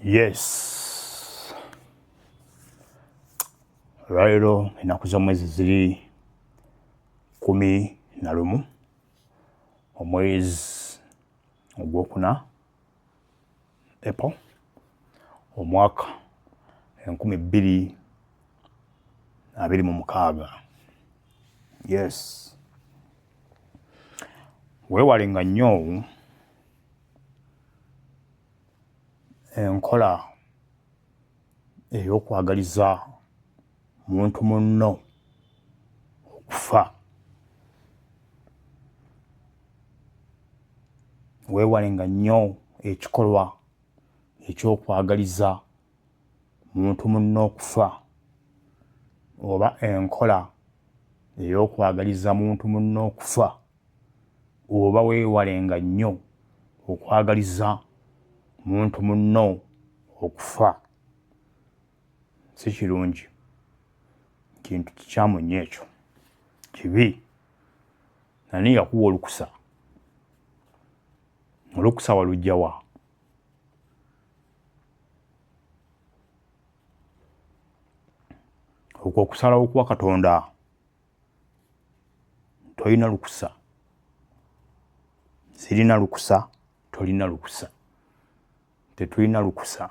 Yes. Olwaleero ennaku z'omwezi ziri 11 omwezi ogwokuna April omwaka 2026. Yes. Weewalenga nnyo enkola ey'okwagaliza muntu munno okufa. Weewalenga nnyo ekikolwa eky'okwagaliza muntu munno okufa oba enkola ey'okwagaliza muntu munno okufa, oba weewalenga nnyo okwagaliza muntu munno okufa. Si kirungi, kintu kikyamu nnyo ekyo, kibi. Ani yakuwa olukusa? Olukusa waluggya wa? Okwo okusalawo kwa Katonda. Tolina lukusa. Sirina lukusa, tolina lukusa. Tetulina lukusa.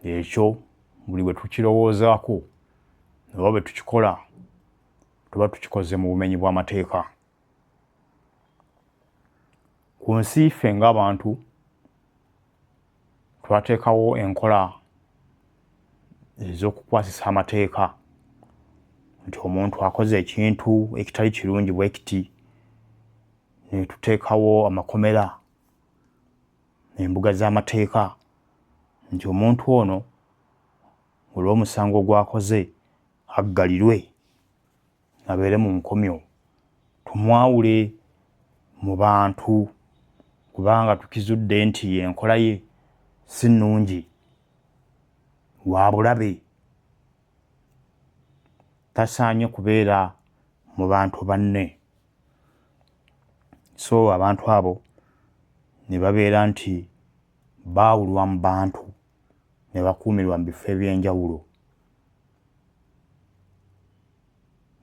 Ekyo buli bwe tukirowoozaako oba bwe tukikola tuba tukikoze mu bumenyi bw'amateeka. Ku nsi ffe ng'abantu twateekawo enkola ez'okukwasisa amateeka nti omuntu akoze ekintu ekitali kirungi bwe kiti ne tuteekawo amakomera, embuga z'amateeka nti omuntu ono olw'omusango gw'akoze aggalirwe abeere mu nkomyo, tumwawule mu bantu kubanga tukizudde nti enkola ye si nnungi, wa bulabe, tasaanye kubeera mu bantu banne. So abantu abo ne babeera nti baawulwa mu bantu ne bakuumirwa mu bifo eby'enjawulo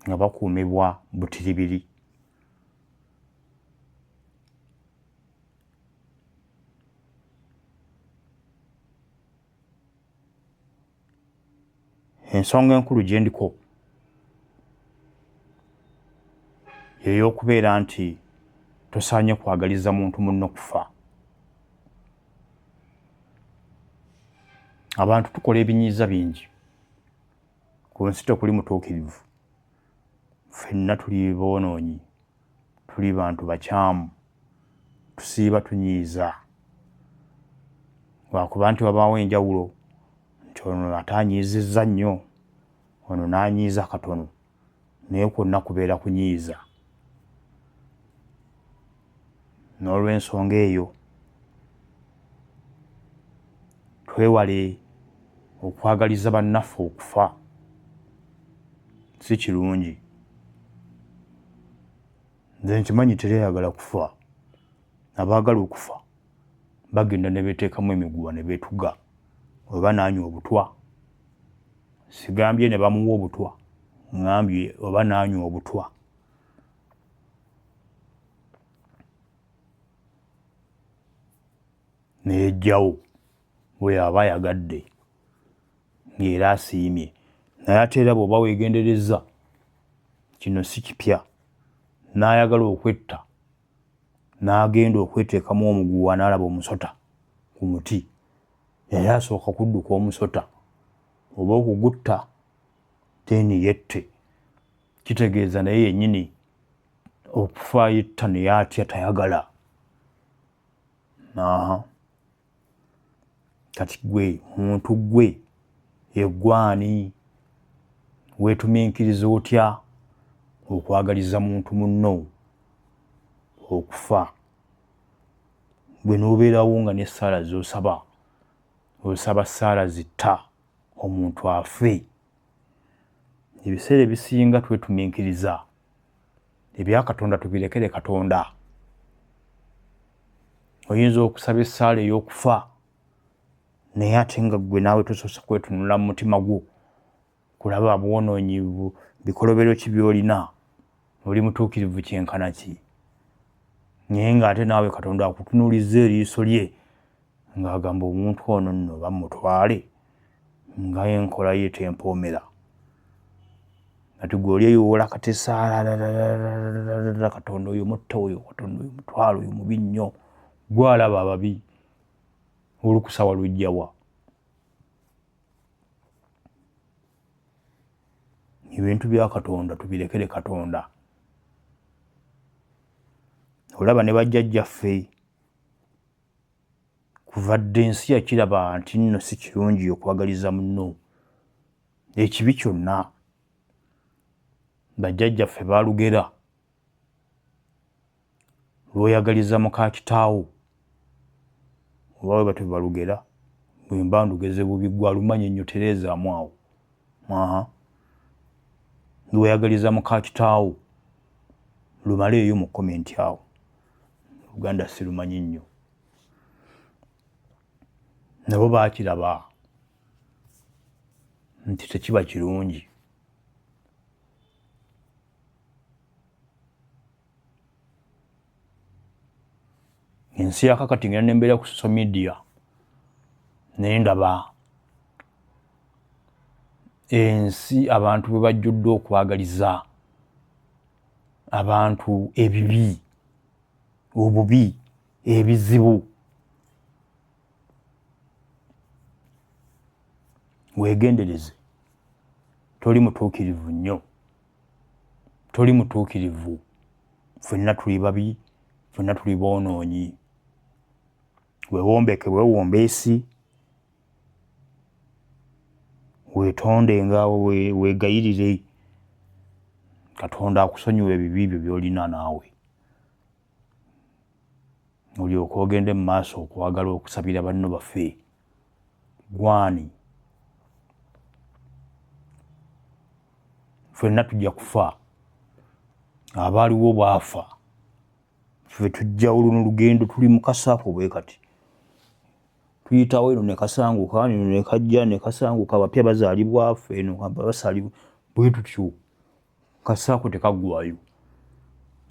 nga bakuumibwa butiribiri. Ensonga enkulu gye ndiko ey'okubeera nti tosaanye kwagaliza muntu munno kufa. Abantu tukola ebinyiiza bingi. Ku nsi tekuli mutuukirivu. Ffenna tuli boonoonyi, tuli bantu bakyamu, tusiiba tunyiiza. Lwakuba nti wabaawo enjawulo nti ono ate anyiizizza nnyo, ono n'anyiiza katono, naye kwonna kubeera kunyiiza. N'olw'ensonga eyo twewale okwagaliza bannaffe okufa. Si kirungi. Nze nkimanyi tereeyagala kufa. Abaagala okufa bagenda ne beeteekamu emiguwa ne beetuga oba n'anywa obutwa. Sigambye ne bamuwa obutwa, ngambye oba n'anywa obutwa. N'ejjawo bwe yaba ayagadde ng'era asiimye. Naye ate era bw'oba weegenderezza, kino si kipya, n'ayagala okwetta n'agenda okweteekamu omuguwa n'alaba omusota ku muti, yali asooka kudduka omusota oba okugutta teeni yette. Kitegeeza naye yennyini okufa yetta naye atya tayagala. Kati gwe muntu gwe eggwani weetumiikiriza otya okwagaliza muntu munno okufa? Gwe n'obeerawo nga n'essaala z'osaba, osaba ssaala zitta omuntu afe ebiseera ebisinga twetuminkiriza ebya Katonda tubirekere Katonda. Oyinza okusaba essaala ey'okufa naye ate nga ggwe naawe tosoose kwetunula mu mutima gwo kulaba bwonoonyi bikolobero ki by'olina, oli mutuukirivu kyenkana ki. Naye ng'ate naawe Katonda akutunuulizza eriiso lye ng'agamba omuntu ono nno bamutwale nga enkola ye tempoomera. Kati gwe oli eyoola katesaala Katonda oyo mutta oyo, Katonda oyo mutwalo oyo mubi nnyo, gwalaba ababi olukusa walugjawa. Ebintu bya Katonda tubirekere Katonda. Olaba ne bajjajjaffe kuva dde ensi yakiraba nti nno si kirungi okwagaliza munno. Ekibi kyonna bajjajjaffe baalugera. Lw'oyagaliza muka kitaawo oba we batyo balugera, bwe mba ndugeze bubi gwe alumanya ennyo tereezaamu awo. Lw'oyagaliza muka kitaawo lumaleeyo mu komenti awo. Uganda sirumanyi nnyo. Nabo baakiraba nti tekiba kirungi. Ensi yakakati ngenda nembeera ku social media naye ndaba ensi abantu bwe bajjudde okwagaliza abantu ebibi, obubi, ebizibu. Weegendereze, toli mutuukirivu nnyo, toli mutuukirivu. Ffenna tuli babi, ffenna tuli boonoonyi. Weewombeke weewombeesi, weetonde nga weegayirire Katonda akusonyiwe ebibi byo by'olina naawe. Olyoke ogende mu maaso okwagala okusabira banno baffe. Gwani ffenna tujja kufa. Abaaliwo baafa. Ffe tujja oluno lugendo tuli mu kasaako bwe kati. Tuyitawo eno ne kasanguka, eno ne kajja ne kasanguka, abapya bazaalibwa, ffe eno basalibwa. Bwe tutyo kasaako tekaggwayo.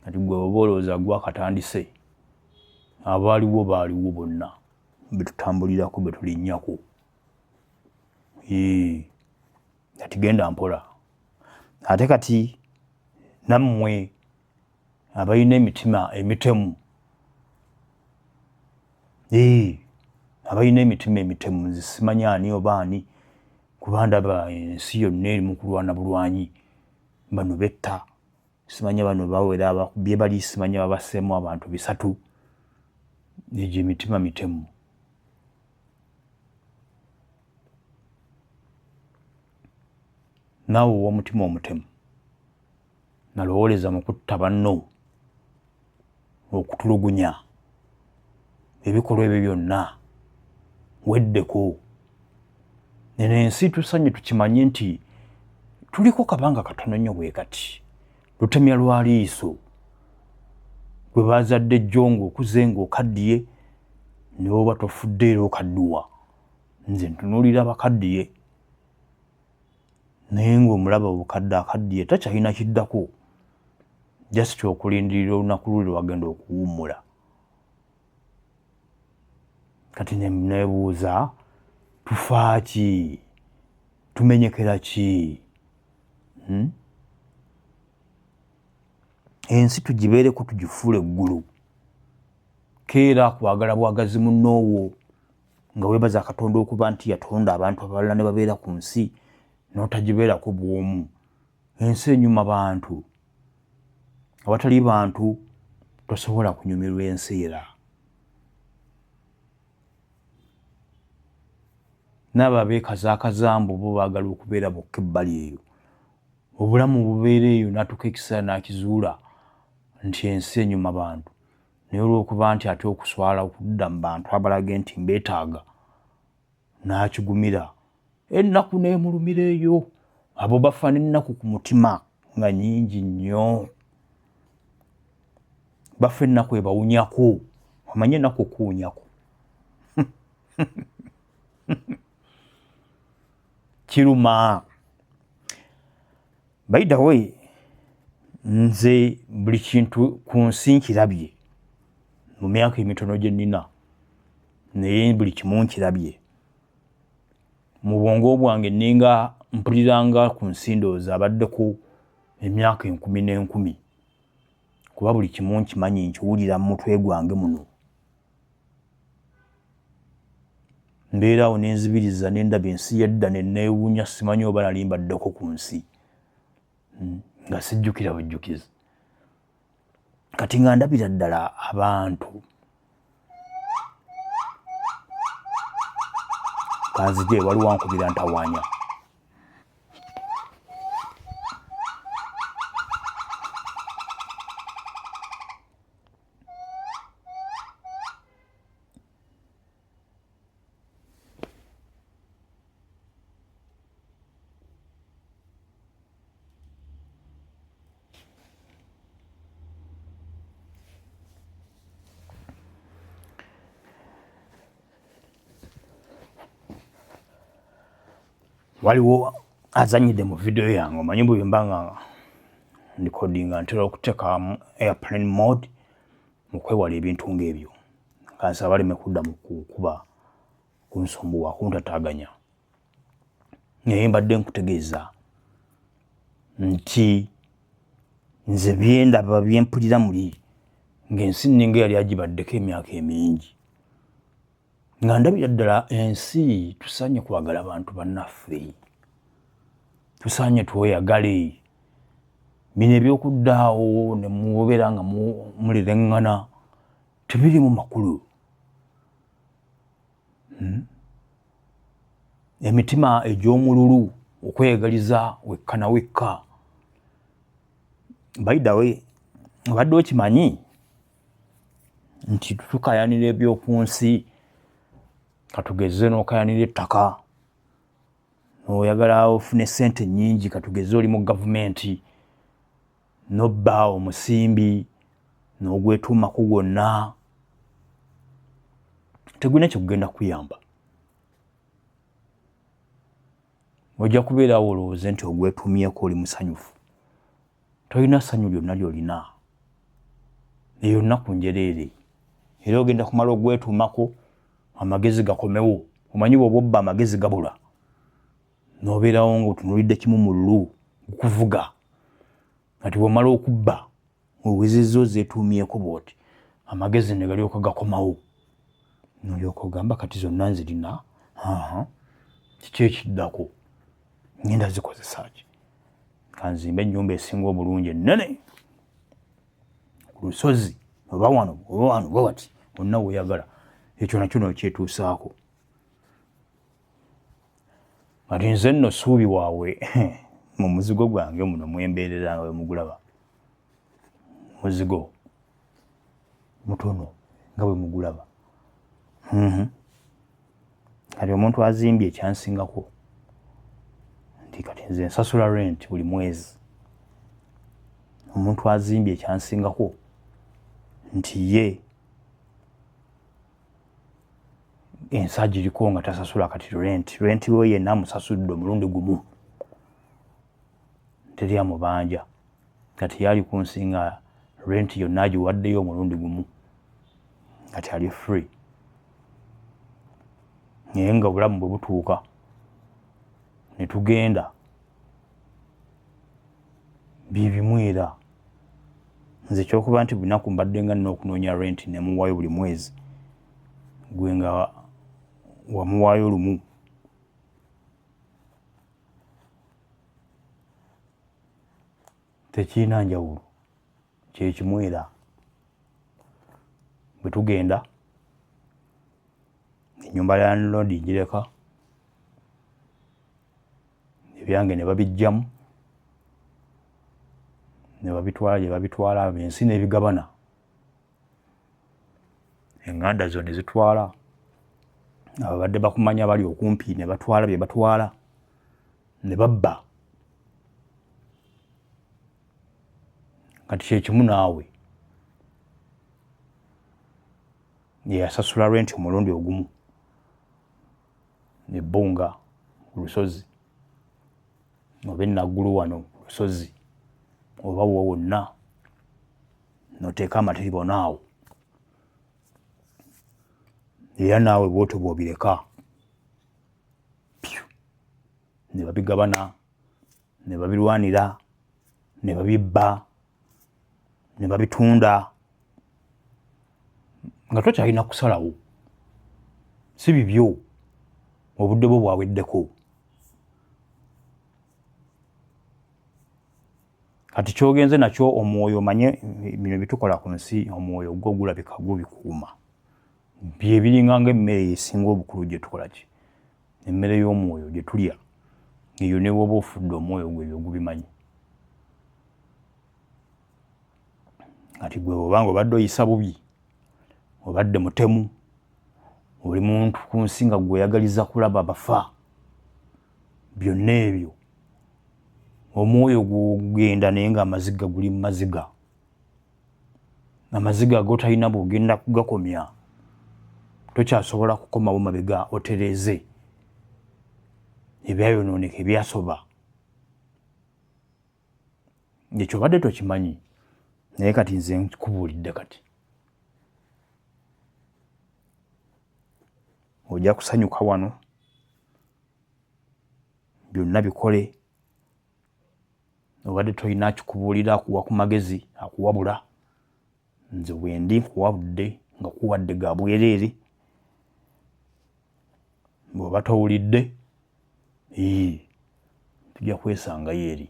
Kati gwe oba olowooza gwakatandise. Abaaliwo baaliwo bonna be tutambulirako be tulinnyako. Kati genda mpola. Ate kati nammwe abalina emitima emitemu, abalina emitima emitemu, nze simanyi ani oba ani, kuba ndaba ensi yonna eri mu kulwana bulwanyi. Bano betta, simanya bano bawera abakubye bali, simanya babasseemu abantu 3. Egyo emitima mitemu. Naawe ow'omutima omutemu nalowooleza mu kutta banno, okutulugunya, ebikolwa ebyo byonna weddeko. Eno ensi tusanye tukimanye nti tuliko kabanga katono nnyo bwe kati. Lutemya lwa liiso. Gwe baazadde jjo ng'okuze ng'okaddiye ne bw'oba tofudde era okadduwa. Nze ntunuulira abakaddiye naye ng'omulaba obukadde akaddiye takyalina kiddako. Just okulindirira olunaku lwe lwagenda okuwummula. Kati neebuuza tufa ki? Tumenyekera ki? Ensi tugibeereko tugifuule eggulu. Keera kwagala bwagazi munnoowo nga weebaza Katonda okuba nti yatonda abantu abalala ne babeera ku nsi n'otagibeerako bw'omu. Ensi enyuma bantu. Awatali bantu tosobola kunyumirwa ensi era. N'abo abeekazaakazambu bo baagala okubeera bokka ebbali eyo. Obulamu bubeera eyo n'atuuka ekiseera n'akizuula nti ensi enyuma bantu. Naye olw'okuba nti ate okuswala okudda mu bantu abalage nti mbeetaaga n'akigumira. Ennaku n'emulumira eyo abo bafa n'ennaku ku mutima nga nnyingi nnyo, bafa ennaku ebawunyako, omanye ennaku okuwunyako kiruma. By the way, nze buli kintu ku nsi nkirabye mu myaka emitono gye nnina, naye buli kimu nkirabye. Mu bwongo bwange ninga mpuliranga ku nsi ndowooza abaddeko emyaka 10,000 kuba buli kimu nkimanyi nkiwulira mu mutwe gwange muno. Mbeeraawo nenzibiriza nendaba ensi yedda neneewuunya, simanyi oba nali mbaddeko ku nsi nga sijjukira bujjukizi. Kati nga ndabira ddala abantu kanzije waliwo ankubira ntawaanya. Waliwo azanyidde mu video yange, omanyi bwe mba nga ndikodinga ntera okuteeka mu airplane mode mu kwewala ebintu ng'ebyo, kansa baleme kudda mu kukuba kunsumbuwa kuntataaganya. Naye mbadde nkutegeeza nti nze byendaba byempulira muli ng'ensi nninga yali agibaddeko emyaka emingi, nga ndabira ddala ensi tusaanye kwagala abantu bannaffe, tusaanye tweyagale. Bino ebyokuddaawo ne mubeera nga mulireŋŋana tebiri mu makulu. Emitima egy'omululu, okweyagaliza wekka na wekka. By the way, obadde okimanyi nti tukayanira ebyoku nsi, katugeze n'okayanira ettaka, n'oyagala ofune ssente nnyingi, katugeze oli mu gavumenti, n'obba omusimbi, n'ogwetuumako gwonna, tegulina kyekugenda kuyamba. Ojja kubeerawo olowooze nti ogwetuumyeko oli musanyufu. Tolina ssanyu lyonna ly'olina, eyo nnaku njereere. Era ogenda kumala ogwetuumako amagezi gakomewo. Omanyi bw'oba obba amagezi gabula, n'obeerawo ng'otunuulidde kimu mu lulu okuvuga. Kati bw'omala okubba owezezza ozeetuumyeko bw'oti, amagezi ne galyoka gakomawo, n'olyoka ogamba kati zonna nzirina, kiki ekiddako, ngenda zikozesa ki? Kanzimbe ennyumba esinga obulungi ennene ku lusozi oba wano oba wati, wonna weeyagala, ekyo nakyo n'okyetuusaako. Kati nze nno ssuubi waabwe mu muzigo gwange muno mwembeerera nga bwe mugulaba, muzigo mutono nga bwe mugulaba. Kati omuntu azimbye ekyansingako nti kati nze nsasula rent buli mwezi. Omuntu azimbye ekyansingako nti ye ensa giriko nga tasasula kati rent we yenna amusasudde omulundi gumu, teri amubanja. Kati yali kunsinga rent yonna agiwaddeyo omulundi gumu, kati ali free. Naye nga obulamu bwe butuuka ne tugenda bibimu era nze ekyokuba nti bunaku mbadde nga nina okunoonya rent ne muwaayo buli mwezi, gwe nga wamuwaayo lumu. Tekiina njawulo, kyekimu era. Bwe tugenda ennyumba ya landlord ngireka, ebyange ne babijjamu ne babitwala gye babitwala, ensi n'ebigabana, eŋŋanda zo ne zitwala, ababadde bakumanya bali okumpi ne batwala bye batwala, ne babba kati kyekimu naawe yeyasasula renti omulundi ogumu ebbunga ku lusozi oba enaggulu wano ku lusozi oba wo wonna noteeka amatiribona naawo era naawe bwotyo bw'obireka ne babigabana ne babirwanira ne babibba ne babitunda nga tokyalina kusalawo si bibyo obudde bwo bwaweddeko kati kyogenze nakyo omwoyo omanye bino bitukola ku nsi omwoyo gwo gulabika gubikuuma bye biringa ng'emmere esinga obukulu gye tukola ki emmere y'omwoyo gye tulya eyo ne bwoba ofudde omwoyo gwe ebyo gubimanyi kati gwe obanga obadde oyisa bubi obadde mutemu oli muntu ku nsi nga gweyagaliza kulaba bafa byonna ebyo omwoyo gugenda naye ng'amaziga guli mu maziga amaziga gotalina bw'ogenda kugakomya tokyasobola kukomawo mabega otereeze ebyayonooneka ebyasoba ekyo obadde tokimanyi naye kati nze nkubuulidde kati ojja kusanyuka wano byonna bikole obadde tolina akikubuulira akuwa ku magezi akuwabula nze bwendi nkuwabudde nga kuwadde ga bwereere bw'oba towulidde tujja kwesangayo eri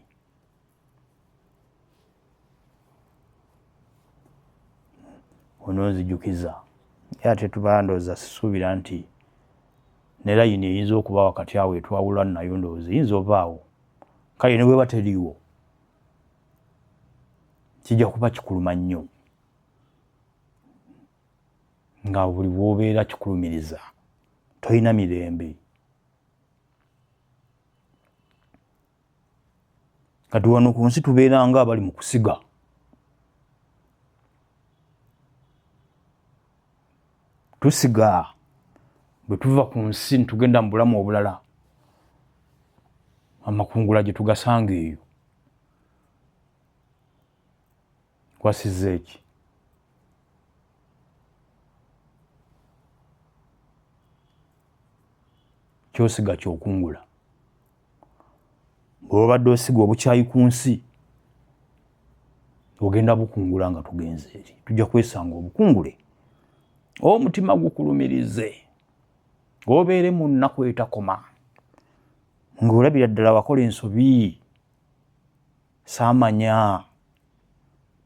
ononzijukiza era ate tuba ndowooza sisuubira nti ne layini eyinza okuba wakati awo etwawula nayo ndowooza eyinza obaawo kale ne bweba teriiwo kijja kuba kikuluma nnyo nga buli bw'obeera kikulumiriza tolina mirembe kati wano ku nsi tubeera nga abali mu kusiga tusiga bwe tuva ku nsi ntugenda mu bulamu obulala amakungula gye tugasanga eyo wasiza eki kyosiga kyokungula bw'obadde osiga obukyayi ku nsi ogenda bukungula nga tugenze eri tujja kwesanga obukungule omutima gukulumirize obeere mu nnaku etakoma ng'olabira ddala wakola ensobi saamanya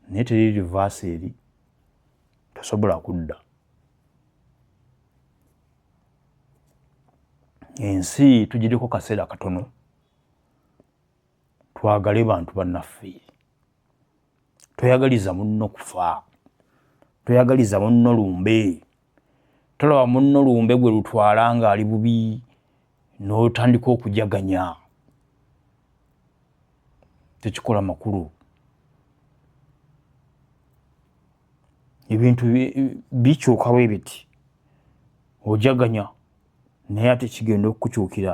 naye teri rivaasi eri tosobola kudda ensi tugiriko kaseera katono twagale bantu bannaffe toyagaliza munno kufa toyagaliza munno lumbe tolaba munno lumbe gwe lutwala ng'ali bubi n'otandika okujaganya tekikola makulu ebintu bikyukawo ebiti ojaganya naye ate kigenda okukukyukira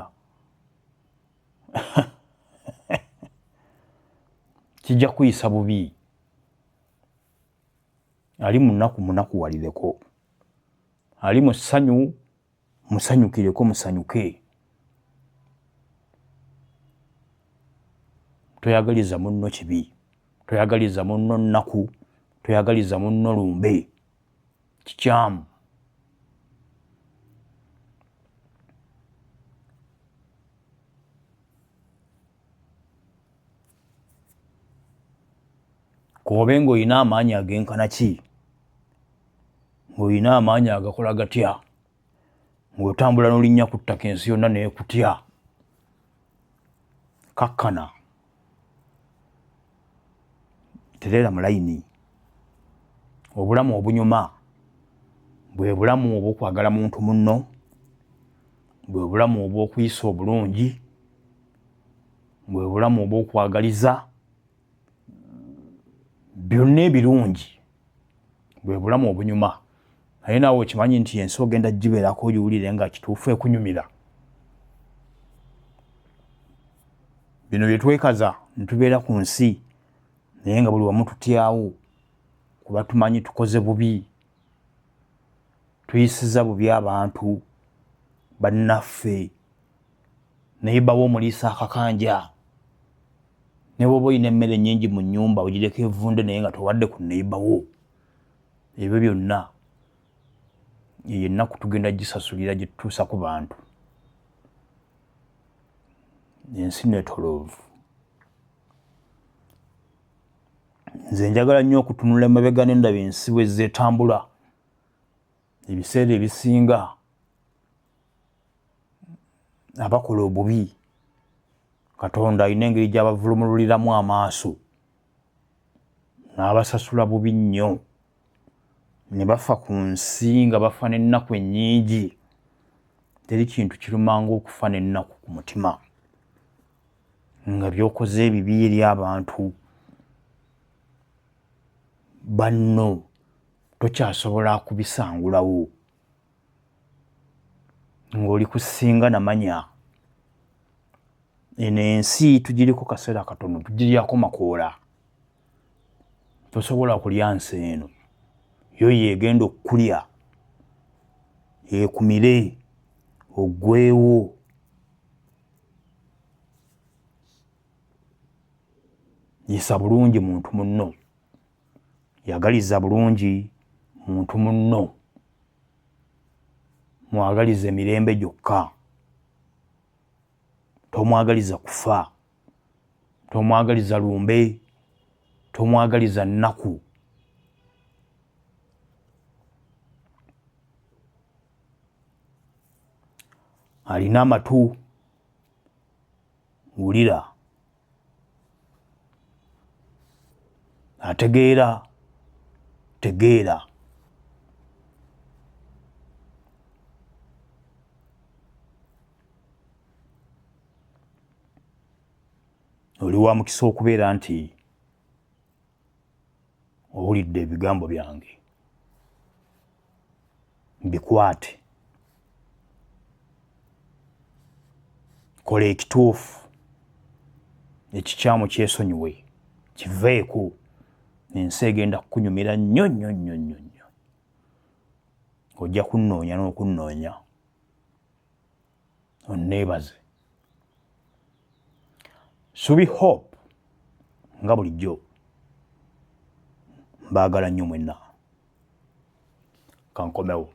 kijja kuyisa bubi ali munaku munakuwalireko ali mu ssanyu musanyukireko musanyuke toyagaliza munno kibi toyagaliza munno nnaku toyagaliza munno lumbe kikyamu kobe ng'olina amaanyi agenkana ki ng'olina amaanyi agakola gatya ng'otambula n'olinnya ku ttaka ensi yonna neekutya kakkana tereera mu layini obulamu obunyuma bwe bulamu obw'okwagala muntu munno bwe bulamu obw'okuyisa obulungi bwe bulamu obw'okwagaliza byonna ebirungi bwe bulamu obunyuma naye naawe okimanyi nti ensi ogenda gibeerako ogiwulire nga kituufu ekunyumira. Bino bye twekaza ne tubeera ku nsi naye nga buli wamu tutyawo kuba tumanyi tukoze bubi, tuyisiza bubi abantu bannaffe, neyibawo omuliisa akakanja. Ne bw'oba olina emmere nnyingi mu nnyumba ogireka evunde naye nga towadde ku neyibawo. Ebyo byonna eyo ennaku tugenda gisasulira gye tutuusa ku bantu. Ensi neetoloovu. Nze njagala nnyo okutunula emabega ne ndaba ensi bwe zeetambula. Ebiseera ebisinga abakola obubi Katonda alina engeri gy'abavulumululiramu amaaso n'abasasula bubi nnyo ne bafa ku nsi nga bafa n'ennaku ennyingi. Teri kintu kirumanga okufa n'ennaku ku mutima nga by'okoze ebibi eri abantu banno tokyasobola kubisangulawo ng'oli kusinga namanya. Eno ensi tugiriko kaseera katono, tugiryako makoola. Tosobola kulya nsi eno, yo yeegenda okukulya ekumire oggwewo. Yisa bulungi muntu munno, yagaliza bulungi muntu munno, mwagaliza emirembe gyokka, tomwagaliza kufa, tomwagaliza lumbe, tomwagaliza nnaku. Alina amatu, wulira. Ategeera, tegeera. Oli wa mukisa okubeera nti owulidde ebigambo byange. Bikwate. Kola ekituufu, ekikyamu kyesonyiwe, kiveeko. Ensi egenda kukunyumira nnyo nnyo nnyo nnyo nnyo. Ojja kunnoonya n'okunnoonya. Onneebaze. Subi Hope nga bulijjo mbaagala nnyo mwenna. Kankomewo.